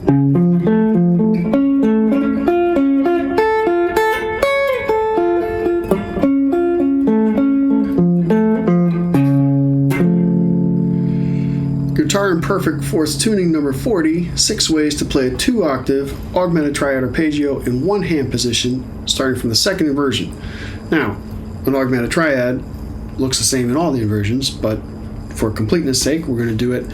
Guitar in Perfect Fourth Tuning number 40, 6 ways to play a 2-octave augmented triad arpeggio in one hand position, starting from the second inversion. Now, an augmented triad looks the same in all the inversions, but for completeness sake, we're going to do it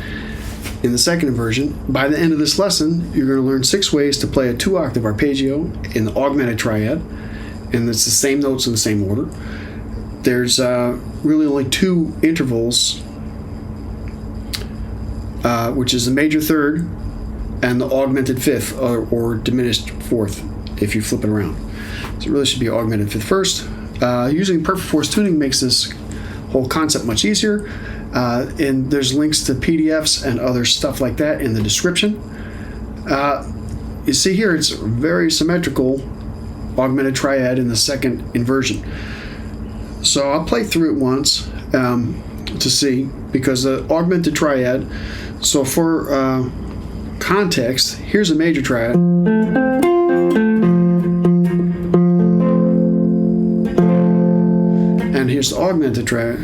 in the second inversion. By the end of this lesson, you're going to learn 6 ways to play a 2-octave arpeggio in the augmented triad, and it's the same notes in the same order. There's really only 2 intervals, which is the major third and the augmented fifth, or diminished fourth, if you flip it around. So it really should be augmented fifth first. Using perfect fourth tuning makes this whole concept much easier, and there's links to PDFs and other stuff like that in the description. You see here, it's very symmetrical augmented triad in the second inversion. So I'll play through it once to see, because the augmented triad, so for context, here's a major triad. And here's the augmented triad.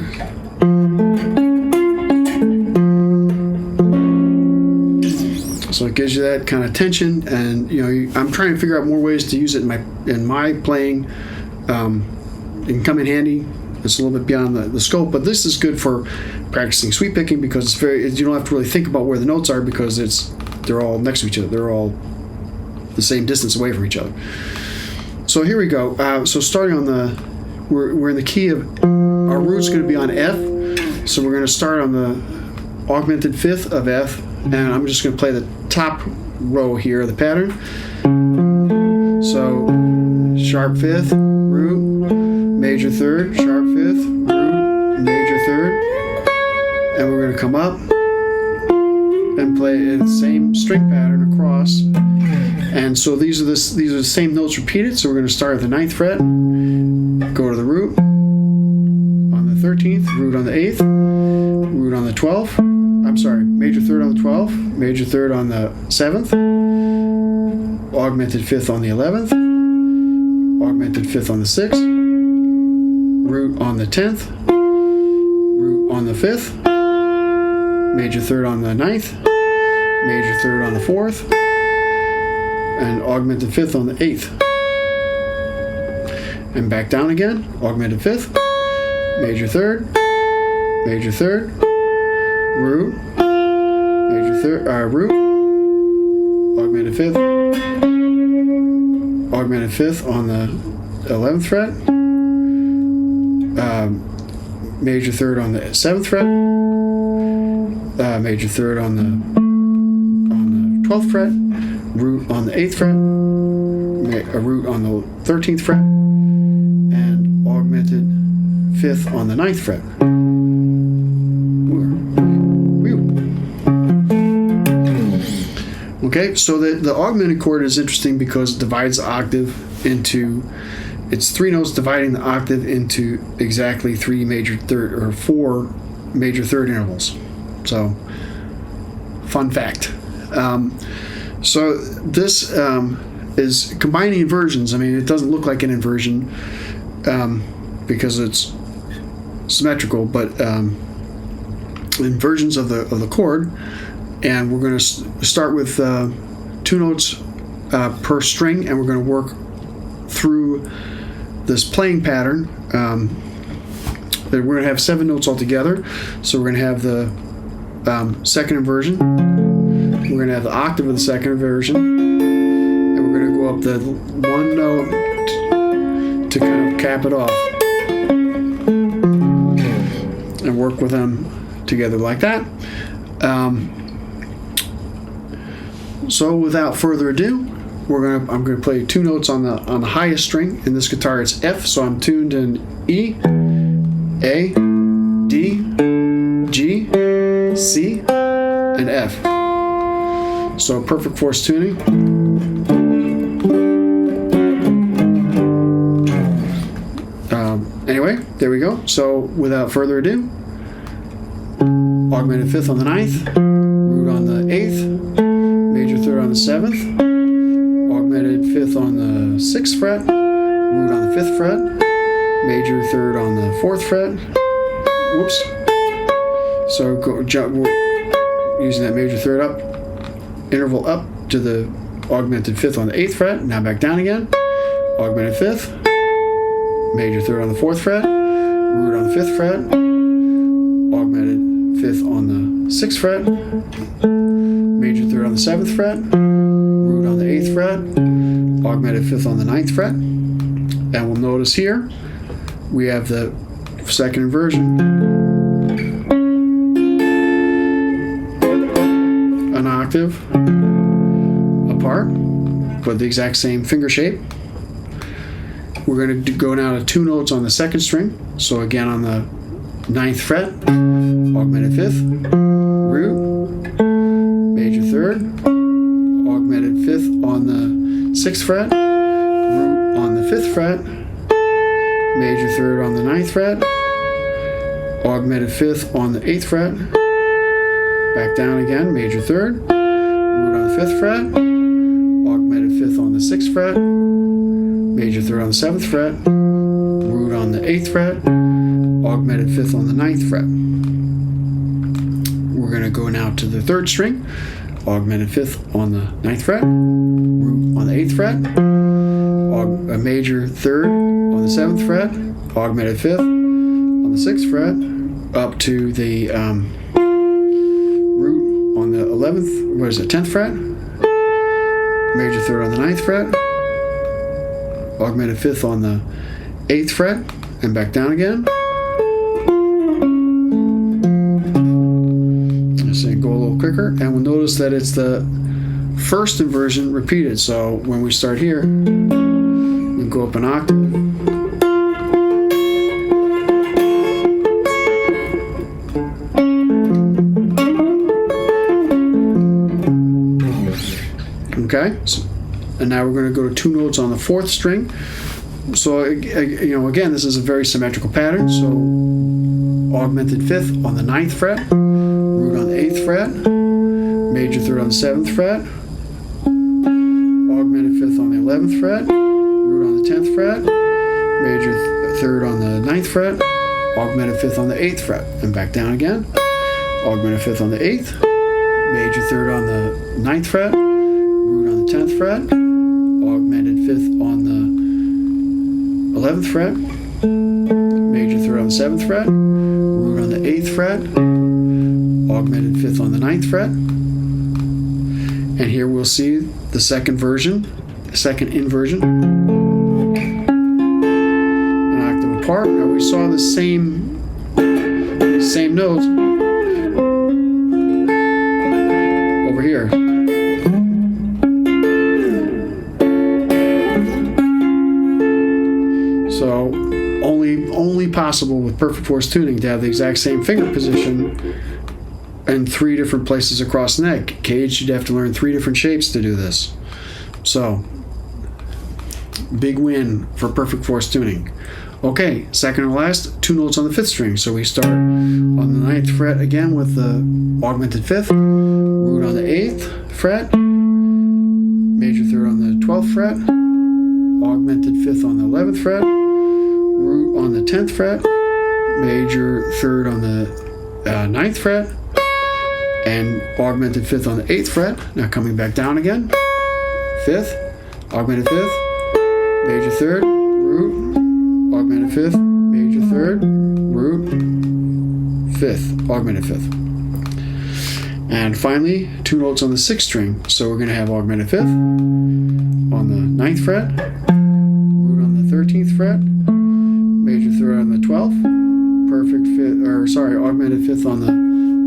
So it gives you that kind of tension, and I'm trying to figure out more ways to use it in my playing. It can come in handy. It's a little bit beyond the scope, but this is good for practicing sweep picking, because you don't have to really think about where the notes are, because they're all next to each other. They're all the same distance away from each other. So here we go. So starting on we're in the key of, our root's going to be on F. So we're going to start on the augmented fifth of F, and I'm just going to play the top row here of the pattern. So sharp fifth, root, major third, sharp fifth, root, major third, and we're going to come up and play the same string pattern across. And so these are the same notes repeated. So we're going to start at the 9th fret, go to the root on the 13th, root on the 8th, root on the 12th. I'm sorry, major third on the 12th, major third on the 7th, augmented fifth on the 11th, augmented fifth on the 6th, root on the 10th, root on the 5th, major third on the 9th, major third on the 4th, and augmented fifth on the 8th. And back down again, augmented fifth, major third, root, major third, root, augmented fifth on the 11th fret, major third on the 7th fret, major third on the 12th fret, root on the 8th fret, a root on the 13th fret, and augmented fifth on the 9th fret. Okay, so the augmented chord is interesting because it divides the octave into, it's 3 notes dividing the octave into exactly 4 major third intervals. So, fun fact. So this is combining inversions. I mean, it doesn't look like an inversion because it's symmetrical, but inversions of the chord. And we're going to start with 2 notes per string, and we're going to work through this playing pattern. We're going to have 7 notes altogether. So we're going to have the second inversion. We're going to have the octave of the second inversion, and we're going to go up the 1 note to kind of cap it off, and work with them together like that. So without further ado, I'm going to play 2 notes on the highest string. In this guitar, it's F, so I'm tuned in E, A, D, G, C, and F. So perfect fourth tuning. Anyway, there we go. So without further ado, augmented fifth on the 9th, root on the 8th, major third on on the 7th, augmented 5th on the 6th fret, root on the 5th fret, major 3rd on the 4th fret. Whoops. So we're using that major 3rd up, interval up to the augmented 5th on the 8th fret, now back down again, augmented 5th, major 3rd on the 4th fret, root on the 5th fret, augmented 5th on the 6th fret, major 3rd on the 7th fret, root on the 8th fret, augmented 5th on the 9th fret, and we'll notice here we have the second inversion, an octave apart, but the exact same finger shape. We're going to go now to 2 notes on the 2nd string. So again on the 9th fret, augmented 5th, root, major 3rd, augmented 5th on the 6th fret, root on the 5th fret, major 3rd on the 9th fret, augmented 5th on the 8th fret, back down again, major 3rd, root on the 5th fret, augmented 5th on the 6th fret, major 3rd on the 7th fret, root on the 8th fret, augmented 5th on the 9th fret. We're going to go now to the 3rd string, augmented 5th on the 9th fret, root on the 8th fret, a major 3rd on the 7th fret, augmented 5th on the 6th fret, up to the root on the 11th, 10th fret, major 3rd on the 9th fret, augmented 5th on the 8th fret, and back down again. Let's go a little quicker, and we'll notice that it's the first inversion repeated. So when we start here, we go up an octave. Okay, and now we're going to go to 2 notes on the 4th string. So again, this is a very symmetrical pattern. So augmented 5th on the 9th fret, root on the 8th fret, major 3rd on the 7th fret, augmented 5th on the 11th fret, root on the 10th fret, major 3rd on the 9th fret, augmented 5th on the 8th fret, and back down again, augmented 5th on the 8th, major 3rd on the 9th fret, root on the 10th fret, augmented 5th on the 11th fret, major 3rd on the 7th fret, root on the 8th fret, augmented 5th on the 9th fret. And here we'll see the second inversion, an octave apart. Now we saw the same notes over here. So only possible with perfect force tuning to have the exact same finger position in 3 different places across the neck. Cage, you'd have to learn 3 different shapes to do this. So big win for perfect force tuning. Okay, second and last, 2 notes on the 5th string. So we start on the 9th fret again with the augmented 5th, root on the 8th fret, major 3rd on the 12th fret, augmented 5th on the 11th fret, root on the 10th fret, major 3rd on the 9th fret, and augmented 5th on the 8th fret. Now coming back down again, 5th, augmented 5th, major 3rd, root, augmented 5th, major 3rd, root, 5th, augmented 5th. And finally, 2 notes on the 6th string. So we're going to have augmented 5th on the 9th fret, root on the 13th fret, major 3rd on the 12th, augmented 5th on the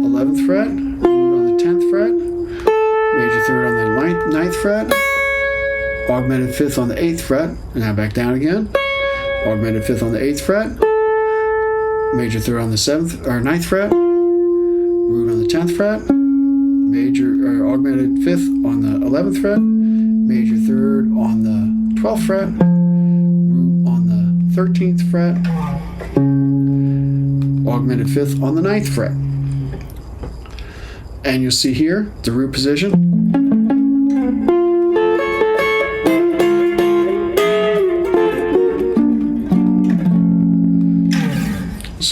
11th fret, root on the 10th fret, major 3rd on the 9th fret, augmented 5th on the 8th fret, and now back down again, augmented 5th on the 8th fret, major 3rd on the 9th fret, root on the 10th fret, augmented 5th on the 11th fret, major 3rd on the 12th fret, root on the 13th fret, augmented 5th on the 9th fret. And you'll see here the root position.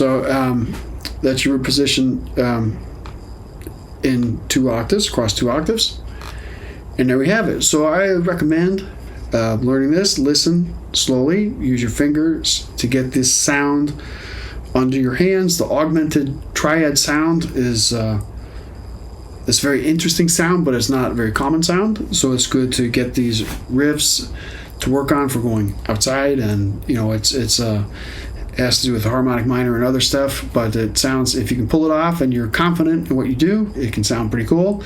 So that's your root position in 2 octaves, across 2 octaves. And there we have it. So I recommend learning this. Listen slowly. Use your fingers to get this sound under your hands. The augmented triad sound is this very interesting sound, but it's not a very common sound. So it's good to get these riffs to work on for going outside, and you know it has to do with the harmonic minor and other stuff. But it sounds, if you can pull it off and you're confident in what you do, it can sound pretty cool.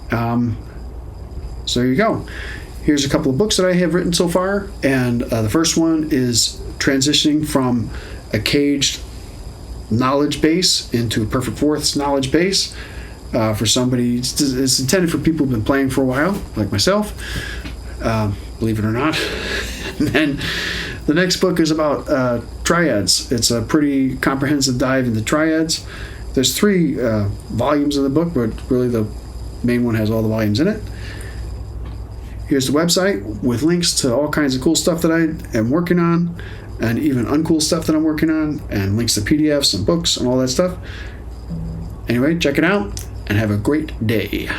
So there you go. Here's a couple of books that I have written so far, and the first one is transitioning from a caged knowledge base into a perfect fourths knowledge base. For somebody, it's intended for people who've been playing for a while, like myself, believe it or not. And then the next book is about triads. It's a pretty comprehensive dive into triads. There's 3 volumes of the book, but really the main one has all the volumes in it. Here's the website with links to all kinds of cool stuff that I am working on, and even uncool stuff that I'm working on, and links to PDFs and books and all that stuff. Anyway, check it out and have a great day.